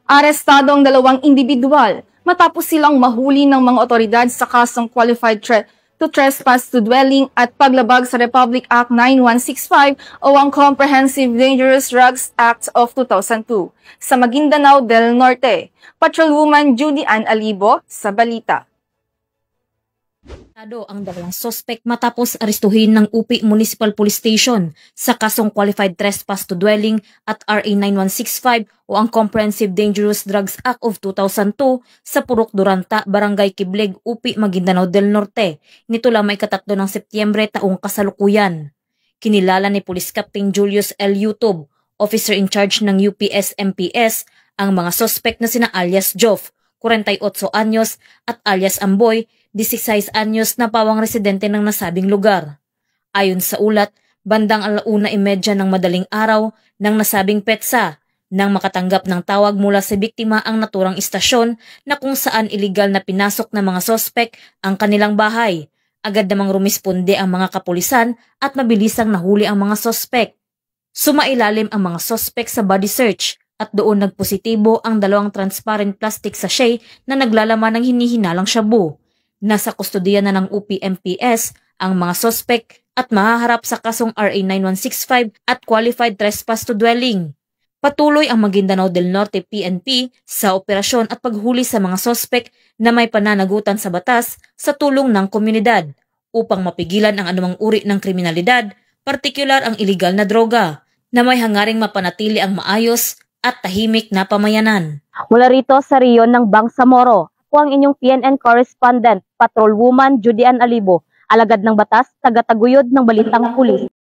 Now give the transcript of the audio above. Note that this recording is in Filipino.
Arestado ang dalawang individual matapos silang mahuli ng mga otoridad sa kasong qualified to trespass to dwelling at paglabag sa Republic Act 9165 o ang Comprehensive Dangerous Drugs Act of 2002 sa Maguindanao del Norte. Patrolwoman Judy Ann Alibo sa balita. Ang dalawang sospek matapos arestuhin ng UP Municipal Police Station sa kasong Qualified Trespass to Dwelling at RA 9165 o ang Comprehensive Dangerous Drugs Act of 2002 sa Purok Duranta, Barangay Kibleg, UP Maguindanao del Norte. Nito lamang ikatatlo ng Setyembre taong kasalukuyan. Kinilala ni Police Captain Julius L. Yutob, Officer in Charge ng UPS-MPS, ang mga sospek na sina alias Joff, 48 anyos at alias Amboy, 16 anyos na pawang residente ng nasabing lugar. Ayon sa ulat, bandang 1:30 ng madaling araw ng nasabing petsa nang makatanggap ng tawag mula sa biktima ang naturang istasyon na kung saan iligal na pinasok ng mga sospek ang kanilang bahay. Agad namang rumisponde ang mga kapulisan at mabilisang nahuli ang mga sospek. Sumailalim ang mga sospek sa body search at doon nagpositibo ang dalawang transparent plastic sachet na naglalaman ng hinihinalang shabu. Nasa kustodiya na ng UP-MPS ang mga sospek at mahaharap sa kasong RA 9165 at Qualified Trespass to Dwelling. Patuloy ang Maguindanao del Norte PNP sa operasyon at paghuli sa mga sospek na may pananagutan sa batas sa tulong ng komunidad upang mapigilan ang anumang uri ng kriminalidad, partikular ang iligal na droga, na may hangaring mapanatili ang maayos at tahimik na pamayanan. Mula rito sa Riyon ng Bangsamoro, ako ang inyong PNN correspondent, Patrolwoman Judy Ann Alibo, alagad ng batas, taga-taguyod ng Balitang Pulis.